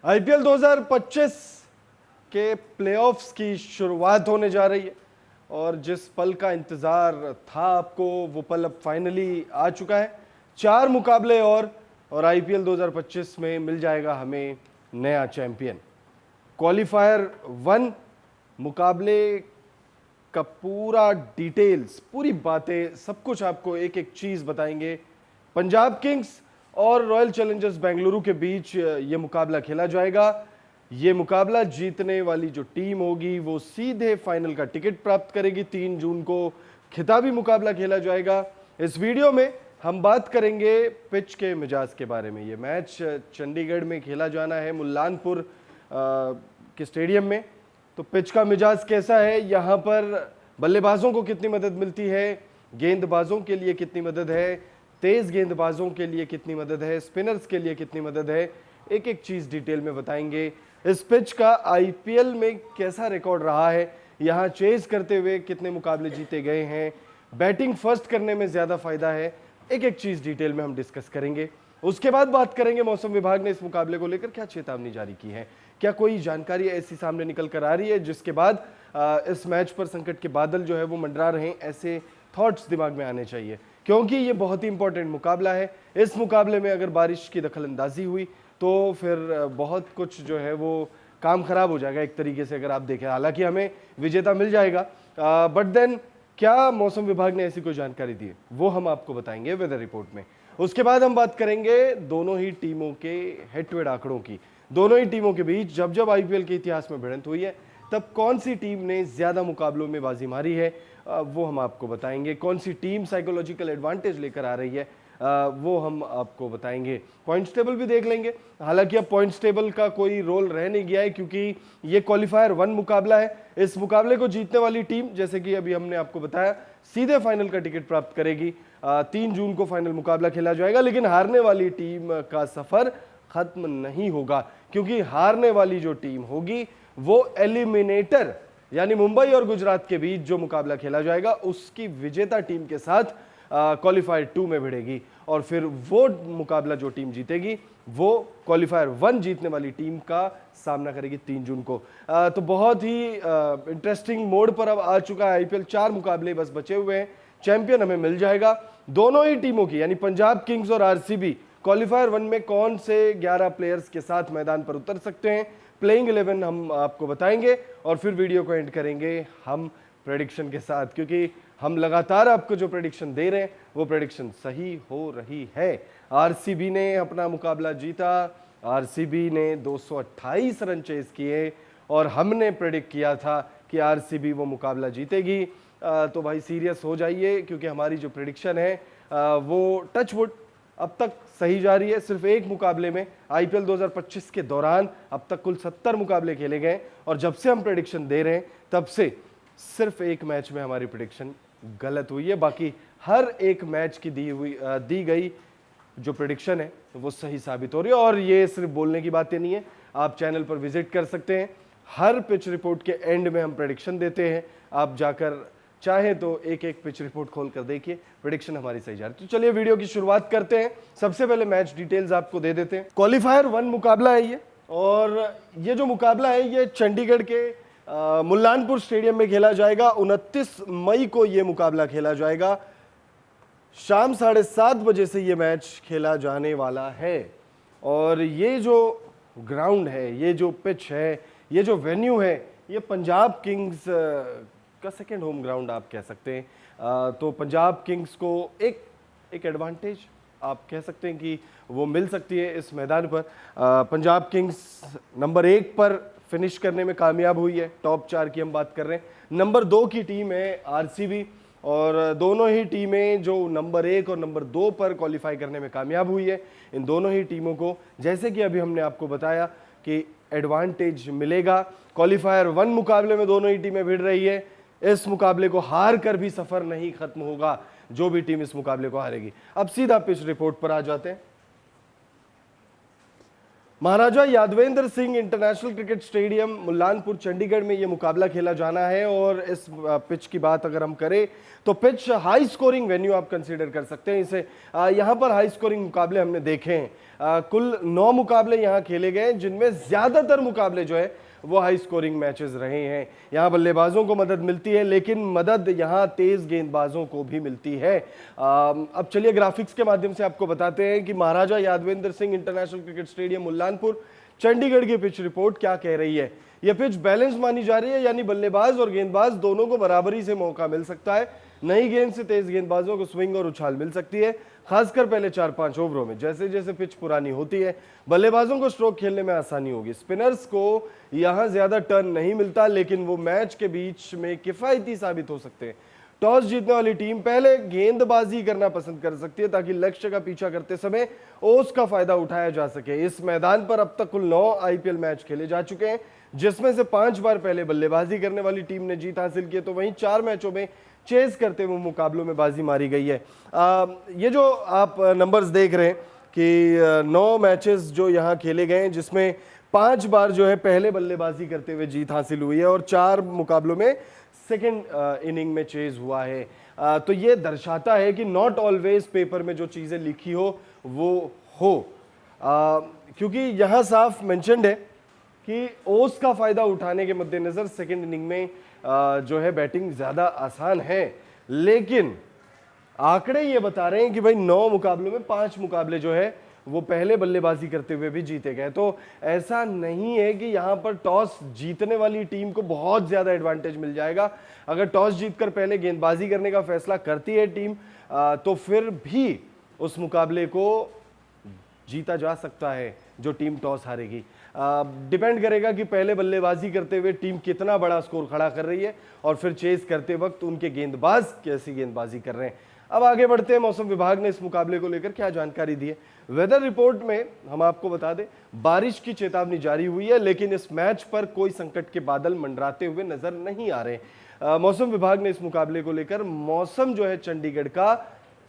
IPL 2025 के playoffs की शुरुआत होने जा रही है और जिस पल का इंतज़ार था आपको वो पल अब फाइनली आ चुका है। 4 मुकाबले और आईपीएल 2025 में मिल जाएगा हमें नया चैंपियन। क्वालिफायर 1 मुकाबले का पूरा डिटेल्स, पूरी बातें, सब कुछ आपको एक एक चीज़ बताएंगे। पंजाब किंग्स और रॉयल चैलेंजर्स बेंगलुरु के बीच ये मुकाबला खेला जाएगा। ये मुकाबला जीतने वाली जो टीम होगी वो सीधे फाइनल का टिकट प्राप्त करेगी। 3 जून को खिताबी मुकाबला खेला जाएगा। इस वीडियो में हम बात करेंगे पिच के मिजाज के बारे में। ये मैच चंडीगढ़ में खेला जाना है, मुल्लानपुर के स्टेडियम में। तो पिच का मिजाज कैसा है, यहाँ पर बल्लेबाजों को कितनी मदद मिलती है, गेंदबाजों के लिए कितनी मदद है, तेज गेंदबाजों के लिए कितनी मदद है, स्पिनर्स के लिए कितनी मदद है, एक एक चीज डिटेल में बताएंगे। इस पिच का आईपीएल में कैसा रिकॉर्ड रहा है, यहाँ चेज करते हुए कितने मुकाबले जीते गए हैं, बैटिंग फर्स्ट करने में ज्यादा फायदा है, एक एक चीज डिटेल में हम डिस्कस करेंगे। उसके बाद बात करेंगे मौसम विभाग ने इस मुकाबले को लेकर क्या चेतावनी जारी की है, क्या कोई जानकारी ऐसी सामने निकल कर आ रही है जिसके बाद इस मैच पर संकट के बादल जो है वो मंडरा रहे हैं, ऐसे थॉट्स दिमाग में आने चाहिए क्योंकि ये बहुत ही इंपॉर्टेंट मुकाबला है। इस मुकाबले में अगर बारिश की दखलंदाजी हुई तो फिर बहुत कुछ जो है वो काम खराब हो जाएगा एक तरीके से अगर आप देखें। हालांकि हमें विजेता मिल जाएगा, बट देन क्या मौसम विभाग ने ऐसी कोई जानकारी दी है वो हम आपको बताएंगे वेदर रिपोर्ट में। उसके बाद हम बात करेंगे दोनों ही टीमों के हेड टू हेड आंकड़ों की। दोनों ही टीमों के बीच जब जब आईपीएल के इतिहास में भिड़ंत हुई है तब कौन सी टीम ने ज्यादा मुकाबलों में बाजी मारी है वो हम आपको बताएंगे। कौन सी टीम साइकोलॉजिकल एडवांटेज लेकर आ रही है वो हम आपको बताएंगे। पॉइंट्स टेबल भी देख लेंगे। हालांकि अब पॉइंट्स टेबल का कोई रोल रह नहीं गया है क्योंकि ये क्वालिफायर 1 मुकाबला है। इस मुकाबले को जीतने वाली टीम, जैसे कि अभी हमने आपको बताया, सीधे फाइनल का टिकट प्राप्त करेगी। 3 जून को फाइनल मुकाबला खेला जाएगा, लेकिन हारने वाली टीम का सफर खत्म नहीं होगा क्योंकि हारने वाली जो टीम होगी वो एलिमिनेटर यानी मुंबई और गुजरात के बीच जो मुकाबला खेला जाएगा उसकी विजेता टीम के साथ क्वालिफायर 2 में भिड़ेगी और फिर वो मुकाबला जो टीम जीतेगी वो क्वालिफायर 1 जीतने वाली टीम का सामना करेगी 3 जून को। तो बहुत ही इंटरेस्टिंग मोड पर अब आ चुका है आईपीएल। 4 मुकाबले बस बचे हुए हैं, चैंपियन हमें मिल जाएगा। दोनों ही टीमों की यानी पंजाब किंग्स और आरसीबी क्वालिफायर 1 में कौन से 11 प्लेयर्स के साथ मैदान पर उतर सकते हैं, प्लेइंग 11 हम आपको बताएंगे और फिर वीडियो को एंड करेंगे हम प्रेडिक्शन के साथ, क्योंकि हम लगातार आपको जो प्रेडिक्शन दे रहे हैं वो प्रेडिक्शन सही हो रही है। आरसीबी ने अपना मुकाबला जीता, आरसीबी ने 228 रन चेस किए और हमने प्रेडिक्ट किया था कि आरसीबी वो मुकाबला जीतेगी। तो भाई सीरियस हो जाइए क्योंकि हमारी जो प्रेडिक्शन है वो टच वुड अब तक सही जा रही है। सिर्फ एक मुकाबले में आईपीएल 2025 के दौरान अब तक कुल 70 मुकाबले खेले गए और जब से हम प्रेडिक्शन दे रहे हैं तब से सिर्फ एक मैच में हमारी प्रेडिक्शन गलत हुई है। बाकी हर एक मैच की दी गई जो प्रेडिक्शन है वो सही साबित हो रही है। और ये सिर्फ बोलने की बातें नहीं है, आप चैनल पर विजिट कर सकते हैं। हर पिच रिपोर्ट के एंड में हम प्रेडिक्शन देते हैं, आप जाकर चाहे तो एक एक पिच रिपोर्ट खोल कर देखिए, प्रेडिक्शन हमारी सही जा रही है। तो चलिए वीडियो की शुरुआत करते हैं। सबसे पहले मैच डिटेल्स आपको दे देते हैं। क्वालिफायर 1 मुकाबला है ये, और ये जो मुकाबला है ये चंडीगढ़ के मुल्लानपुर स्टेडियम में खेला जाएगा। 29 मई को ये मुकाबला खेला जाएगा। शाम 7:30 बजे से ये मैच खेला जाने वाला है। और ये जो ग्राउंड है, ये जो पिच है, ये जो वेन्यू है, ये पंजाब किंग्स का सेकेंड होम ग्राउंड आप कह सकते हैं। तो पंजाब किंग्स को एक एडवांटेज आप कह सकते हैं कि वो मिल सकती है इस मैदान पर। पंजाब किंग्स नंबर 1 पर फिनिश करने में कामयाब हुई है, टॉप 4 की हम बात कर रहे हैं। नंबर 2 की टीम है आरसीबी और दोनों ही टीमें जो नंबर 1 और नंबर 2 पर क्वालिफाई करने में कामयाब हुई है। इन दोनों ही टीमों को, जैसे कि अभी हमने आपको बताया, कि एडवांटेज मिलेगा। क्वालिफायर 1 मुकाबले में दोनों ही टीमें भिड़ रही है। इस मुकाबले को हार कर भी सफर नहीं खत्म होगा जो भी टीम इस मुकाबले को हारेगी। अब सीधा पिच रिपोर्ट पर आ जाते हैं। Maharaja Yadavindra Singh international cricket stadium Mullanpur Chandigarh में ये मुकाबला खेला जाना है। और इस पिच की बात अगर हम करें तो पिच हाई स्कोरिंग वेन्यू आप कंसीडर कर सकते हैं इसे। यहाँ पर हाई स्कोरिंग मुकाबले हमने देखे हैं। कुल 9 मुकाबले यहाँ खेले गए जिनमें ज्यादातर मुकाबले जो है वो हाई स्कोरिंग मैचेस रहे हैं। यहाँ बल्लेबाजों को मदद मिलती है लेकिन मदद यहाँ तेज गेंदबाजों को भी मिलती है। अब चलिए ग्राफिक्स के माध्यम से आपको बताते हैं कि Maharaja Yadavindra Singh international cricket stadium Mullanpur Chandigarh की पिच रिपोर्ट क्या कह रही है। यह पिच बैलेंस मानी जा रही है, यानी बल्लेबाज और गेंदबाज दोनों को बराबरी से मौका मिल सकता है। नई गेंद से तेज गेंदबाजों को स्विंग और उछाल मिल सकती है, खासकर पहले 4-5 ओवरों में। जैसे जैसे पिच पुरानी होती है बल्लेबाजों को स्ट्रोक खेलने में आसानी होगी। स्पिनर्स को यहां ज्यादा टर्न नहीं मिलता लेकिन वो मैच के बीच में किफायती साबित हो सकते हैं। टॉस जीतने वाली टीम पहले गेंदबाजी करना पसंद कर सकती है ताकि लक्ष्य का पीछा करते समय ओस का फायदा उठाया जा सके। इस मैदान पर अब तक कुल 9 आईपीएल मैच खेले जा चुके हैं जिसमें से 5 बार पहले बल्लेबाजी करने वाली टीम ने जीत हासिल की है, तो वहीं 4 मैचों में चेस करते हुए मुकाबलों में बाजी मारी गई है। ये जो आप नंबर्स देख रहे हैं कि 9 मैचेस जो यहाँ खेले गए हैं जिसमें 5 बार जो है पहले बल्लेबाजी करते हुए जीत हासिल हुई है और 4 मुकाबलों में सेकेंड इनिंग में चेज हुआ है। तो ये दर्शाता है कि नॉट ऑलवेज पेपर में जो चीज़ें लिखी हो वो हो, क्योंकि यहाँ साफ मेंशन्ड है कि ओस का फायदा उठाने के मद्देनजर सेकेंड इनिंग में जो है बैटिंग ज्यादा आसान है। लेकिन आंकड़े ये बता रहे हैं कि भाई 9 मुकाबलों में 5 मुकाबले जो है वो पहले बल्लेबाजी करते हुए भी जीते गए। तो ऐसा नहीं है कि यहाँ पर टॉस जीतने वाली टीम को बहुत ज्यादा एडवांटेज मिल जाएगा। अगर टॉस जीतकर पहले गेंदबाजी करने का फैसला करती है टीम तो फिर भी उस मुकाबले को जीता जा सकता है जो टीम टॉस हारेगी। डिपेंड करेगा कि पहले बल्लेबाजी करते हुए टीम कितना बड़ा स्कोर खड़ा कर रही है और फिर चेस करते वक्त उनके गेंदबाज कैसी गेंदबाजी कर रहे हैं। अब आगे बढ़ते हैं, मौसम विभाग ने इस मुकाबले को लेकर क्या जानकारी दी है। वेदर रिपोर्ट में हम आपको बता दें बारिश की चेतावनी जारी हुई है लेकिन इस मैच पर कोई संकट के बादल मंडराते हुए नजर नहीं आ रहे। मौसम विभाग ने इस मुकाबले को लेकर मौसम जो है चंडीगढ़ का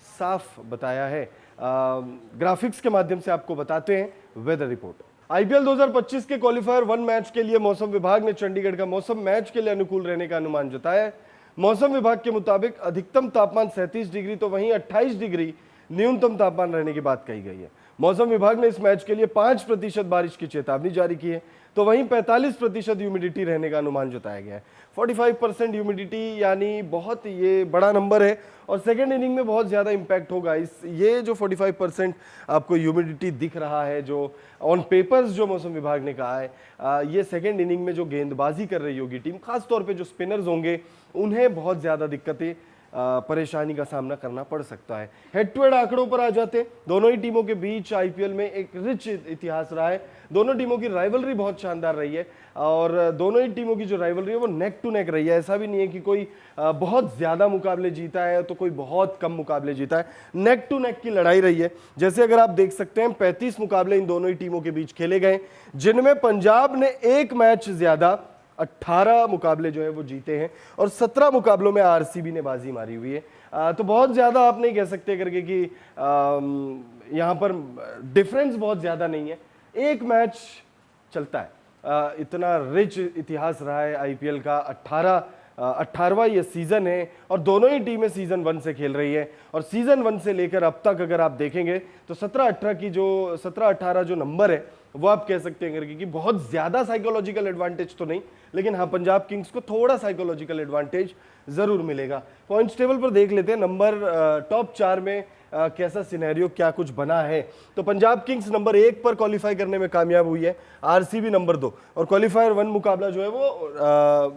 साफ बताया है। ग्राफिक्स के माध्यम से आपको बताते हैं वेदर रिपोर्ट। आईपीएल 2025 के क्वालिफायर 1 मैच के लिए मौसम विभाग ने चंडीगढ़ का मौसम मैच के लिए अनुकूल रहने का अनुमान जताया है। मौसम विभाग के मुताबिक अधिकतम तापमान 37 डिग्री तो वहीं 28 डिग्री न्यूनतम तापमान रहने की बात कही गई है। मौसम विभाग ने इस मैच के लिए 5% बारिश की चेतावनी जारी की है तो वहीं 45% ह्यूमिडिटी रहने का अनुमान जताया गया है। 45% ह्यूमिडिटी यानी बहुत ये बड़ा नंबर है और सेकेंड इनिंग में बहुत ज़्यादा इम्पैक्ट होगा। इस ये जो 45% आपको ह्यूमिडिटी दिख रहा है जो ऑन पेपर्स जो मौसम विभाग ने कहा है, ये सेकेंड इनिंग में जो गेंदबाजी कर रही होगी टीम, खासतौर पे जो स्पिनर्स होंगे उन्हें बहुत ज़्यादा दिक्कतें परेशानी का सामना करना पड़ सकता है। हेड टू हेड आंकड़ों पर आ जाते हैं। दोनों ही टीमों के बीच आईपीएल में एक रिच इतिहास रहा है। दोनों टीमों की राइवलरी बहुत शानदार रही है और दोनों ही टीमों की जो राइवलरी है वो नेक टू नेक रही है। ऐसा भी नहीं है कि कोई बहुत ज्यादा मुकाबले जीता है तो कोई बहुत कम मुकाबले जीता है, नेक टू नेक की लड़ाई रही है। जैसे अगर आप देख सकते हैं 35 मुकाबले इन दोनों ही टीमों के बीच खेले गए जिनमें पंजाब ने 1 मैच ज्यादा 18 मुकाबले जो है वो जीते हैं और 17 मुकाबलों में आरसीबी ने बाजी मारी हुई है। तो बहुत ज़्यादा आप नहीं कह सकते करके कि यहाँ पर डिफरेंस बहुत ज़्यादा नहीं है, 1 मैच चलता है। इतना रिच इतिहास रहा है आईपीएल का। 18वां ये सीज़न है और दोनों ही टीमें सीज़न 1 से खेल रही है और सीज़न 1 से लेकर अब तक अगर आप देखेंगे तो 17-18 जो नंबर है वो आप कह सकते हैं करके कि बहुत ज़्यादा साइकोलॉजिकल एडवांटेज तो नहीं, लेकिन हाँ पंजाब किंग्स को थोड़ा साइकोलॉजिकल एडवांटेज ज़रूर मिलेगा। पॉइंट्स टेबल पर देख लेते हैं नंबर टॉप 4 में कैसा सिनेरियो क्या कुछ बना है। तो पंजाब किंग्स नंबर 1 पर क्वालिफाई करने में कामयाब हुई है, आरसीबी नंबर 2 और क्वालिफायर 1 मुकाबला जो है वो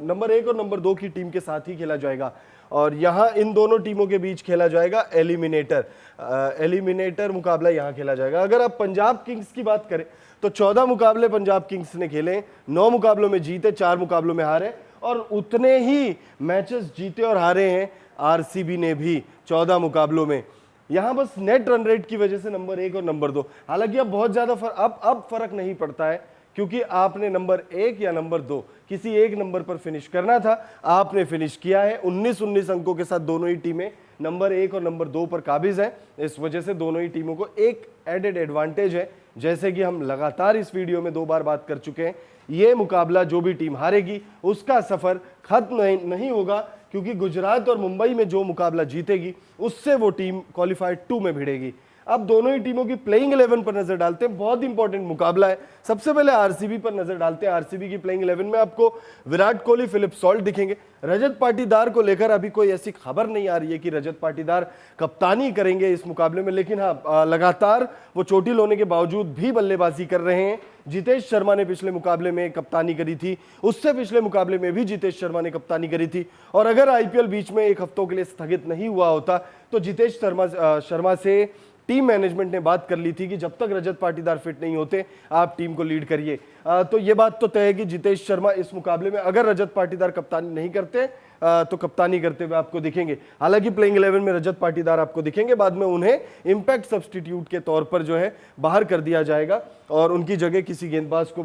नंबर 1 और नंबर 2 की टीम के साथ ही खेला जाएगा और यहाँ इन दोनों टीमों के बीच खेला जाएगा एलिमिनेटर मुकाबला यहाँ खेला जाएगा। अगर आप पंजाब किंग्स की बात करें तो 14 मुकाबले पंजाब किंग्स ने खेले, 9 मुकाबलों में जीते, 4 मुकाबलों में हारे और उतने ही मैचेस जीते और हारे हैं आरसीबी ने भी 14 मुकाबलों में। यहां बस नेट रन रेट की वजह से नंबर 1 और नंबर 2, हालांकि अब बहुत ज्यादा अब फर्क नहीं पड़ता है क्योंकि आपने नंबर 1 या नंबर 2 किसी एक नंबर पर फिनिश करना था, आपने फिनिश किया है। 19-19 अंकों के साथ दोनों ही टीमें नंबर 1 और नंबर 2 पर काबिज है। इस वजह से दोनों ही टीमों को एक एडेड एडवांटेज है। जैसे कि हम लगातार इस वीडियो में 2 बार बात कर चुके हैं, ये मुकाबला जो भी टीम हारेगी उसका सफर खत्म नहीं होगा, क्योंकि गुजरात और मुंबई में जो मुकाबला जीतेगी उससे वो टीम क्वालिफायर 2 में भिड़ेगी। अब दोनों ही टीमों की प्लेइंग 11 पर नजर डालते हैं। बहुत इंपॉर्टेंट मुकाबला है। सबसे पहले आरसीबी पर नजर डालते हैं। आरसीबी की प्लेइंग 11 में आपको विराट कोहली, फिलिप सॉल्ट दिखेंगे। रजत पाटीदार को लेकर अभी कोई ऐसी खबर नहीं आ रही है कि रजत पाटीदार कप्तानी करेंगे इस मुकाबले में, लेकिन हाँ, लगातार वो चोटिल होने के बावजूद भी बल्लेबाजी कर रहे हैं। जितेश शर्मा ने पिछले मुकाबले में कप्तानी करी थी, उससे पिछले मुकाबले में भी जितेश शर्मा ने कप्तानी करी थी। और अगर आईपीएल बीच में 1 हफ्तों के लिए स्थगित नहीं हुआ होता तो जितेश शर्मा से टीम मैनेजमेंट ने बात कर ली थी कि जब तक रजत पाटीदार फिट नहीं होते आप टीम को लीड करिए। तो ये बात तो तय है कि जितेश शर्मा इस मुकाबले में अगर रजत पाटीदार कप्तानी नहीं करते तो कप्तानी करते हुए आपको दिखेंगे। हालांकि प्लेइंग 11 में रजत पाटीदार आपको दिखेंगे, बाद में उन्हें इंपैक्ट सब्स्टिट्यूट के तौर पर जो है बाहर कर दिया जाएगा और उनकी जगह किसी गेंदबाज को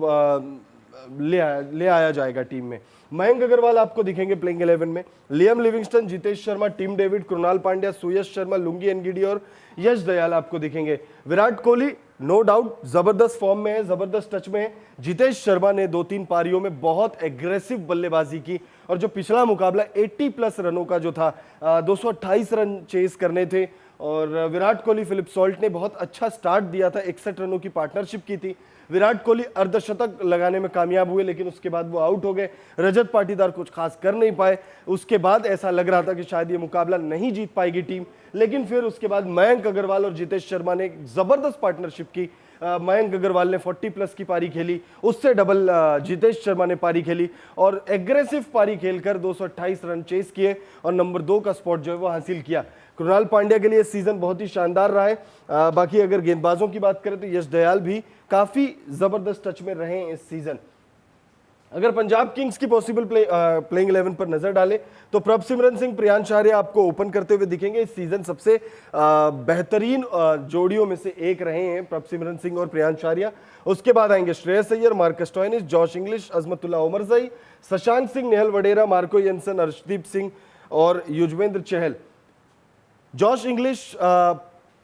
ले आया जाएगा टीम में। मयंक अग्रवाल आपको दिखेंगे प्लेइंग 11 में। Liam Livingstone, Jitesh Sharma, Tim David, Krunal Pandya, Suyash Sharma, Lungi Ngidi और यश दयाल आपको दिखेंगे। विराट कोहली नो डाउट जबरदस्त फॉर्म में है, जबरदस्त टच में है। जितेश शर्मा ने 2-3 पारियों में बहुत एग्रेसिव बल्लेबाजी की और जो पिछला मुकाबला 80+ रनों का जो था, 228 रन चेस करने थे और विराट कोहली, फिलिप सॉल्ट ने बहुत अच्छा स्टार्ट दिया था, 61 रनों की पार्टनरशिप की थी। विराट कोहली अर्धशतक लगाने में कामयाब हुए, लेकिन उसके बाद वो आउट हो गए। रजत पाटीदार कुछ खास कर नहीं पाए। उसके बाद ऐसा लग रहा था कि शायद ये मुकाबला नहीं जीत पाएगी टीम, लेकिन फिर उसके बाद मयंक अग्रवाल और जितेश शर्मा ने एक जबरदस्त पार्टनरशिप की। मयंक अग्रवाल ने 40+ की पारी खेली, उससे डबल जितेश शर्मा ने पारी खेली और एग्रेसिव पारी खेलकर 228 रन चेस किए और नंबर 2 का स्पॉट जो है वो हासिल किया। कृणाल पांड्या के लिए सीजन बहुत ही शानदार रहा है। बाकी अगर गेंदबाजों की बात करें तो यश दयाल भी काफी जबरदस्त टच में रहे इस सीजन। अगर पंजाब किंग्स की पॉसिबल प्लेइंग 11 पर नजर डाले तो प्रभसिमरन सिंह, प्रियांश आर्या आपको ओपन करते हुए दिखेंगे। इस सीजन सबसे बेहतरीन जोड़ियों में से एक रहे हैं प्रभसिमरन सिंह और प्रियांश आर्या। उसके बाद आएंगे Shreyas Iyer, Marcus Stoinis, Josh Inglis, Azmatullah Omarzai, Shashank Singh, Nehal Wadhera, Marco Jansen, Arshdeep Singh और युजवेंद्र चहल। जॉश इंग्लिश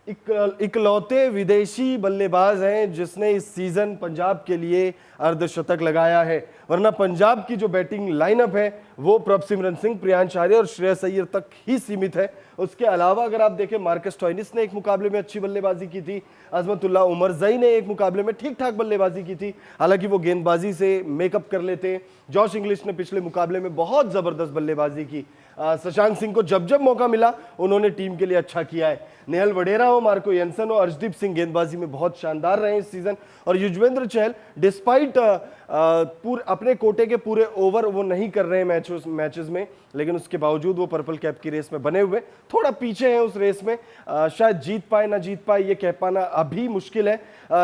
इकलौते विदेशी बल्लेबाज हैं जिसने इस सीजन पंजाब के लिए अर्धशतक लगाया है, वरना पंजाब की जो बैटिंग लाइनअप है वो प्रभसिमरन सिंह, प्रियांश आर्या और श्रेयस अय्यर तक ही सीमित है। उसके अलावा अगर आप देखें, मार्कस स्टोइनिस ने एक मुकाबले में अच्छी बल्लेबाजी की थी, अजमतुल्लाह उमरजई ने एक मुकाबले में ठीक ठाक बल्लेबाजी की थी, हालांकि वो गेंदबाजी से मेकअप कर लेते हैं। जॉश इंग्लिश ने पिछले मुकाबले में बहुत जबरदस्त बल्लेबाजी की। शशांक सिंह को जब जब मौका मिला उन्होंने टीम के लिए अच्छा किया है। नेहल वडेरा हो, मार्को यंसन हो, अर्शदीप सिंह गेंदबाजी में बहुत शानदार रहे इस सीजन। और युजवेंद्र चहल डिस्पाइट अपने कोटे के पूरे ओवर वो नहीं कर रहे हैं मैचेस में, लेकिन उसके बावजूद वो पर्पल कैप की रेस में बने हुए थोड़ा पीछे हैं उस रेस में। शायद जीत पाए ना जीत पाए ये कह पाना अभी मुश्किल है,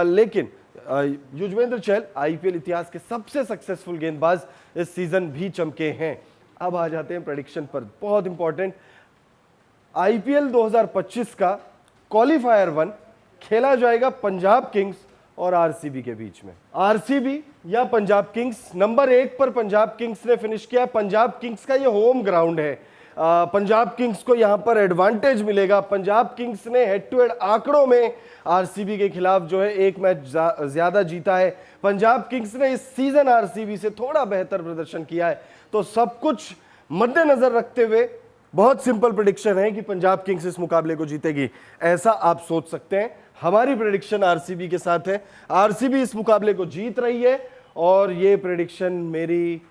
लेकिन युजवेंद्र चहल आईपीएल इतिहास के सबसे सक्सेसफुल गेंदबाज इस सीजन भी चमके हैं। अब आ जाते हैं प्रेडिक्शन पर, बहुत इंपॉर्टेंट। आईपीएल 2025 का क्वालिफायर 1 खेला जाएगा पंजाब किंग्स और आरसीबी के बीच में। आरसीबी या पंजाब किंग्स, नंबर 1 पर पंजाब किंग्स ने फिनिश किया। पंजाब किंग्स का ये होम ग्राउंड है, पंजाब किंग्स को यहां पर एडवांटेज मिलेगा। पंजाब किंग्स ने हेड टू हेड आंकड़ों में आरसीबी के खिलाफ जो है एक मैच ज्यादा जीता है। पंजाब किंग्स ने इस सीजन आरसीबी से थोड़ा बेहतर प्रदर्शन किया है। तो सब कुछ मद्देनजर रखते हुए बहुत सिंपल प्रेडिक्शन है कि पंजाब किंग्स इस मुकाबले को जीतेगी, ऐसा आप सोच सकते हैं। हमारी प्रेडिक्शन आरसीबी के साथ है, आरसीबी इस मुकाबले को जीत रही है। और ये प्रेडिक्शन मेरी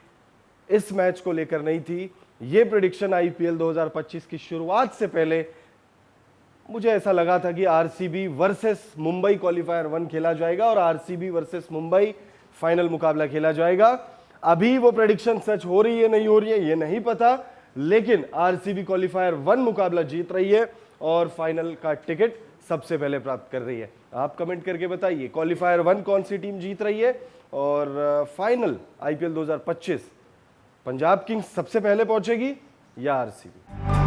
इस मैच को लेकर नहीं थी, ये प्रेडिक्शन आईपीएल 2025 की शुरुआत से पहले मुझे ऐसा लगा था कि आरसीबी वर्सेस मुंबई क्वालिफायर 1 खेला जाएगा और आरसीबी वर्सेस मुंबई फाइनल मुकाबला खेला जाएगा। अभी वो प्रेडिक्शन सच हो रही है नहीं हो रही है ये नहीं पता, लेकिन आरसीबी क्वालिफायर 1 मुकाबला जीत रही है और फाइनल का टिकट सबसे पहले प्राप्त कर रही है। आप कमेंट करके बताइए क्वालिफायर 1 कौन सी टीम जीत रही है और फाइनल आईपीएल 2025 पंजाब किंग्स सबसे पहले पहुंचेगी या आरसीबी।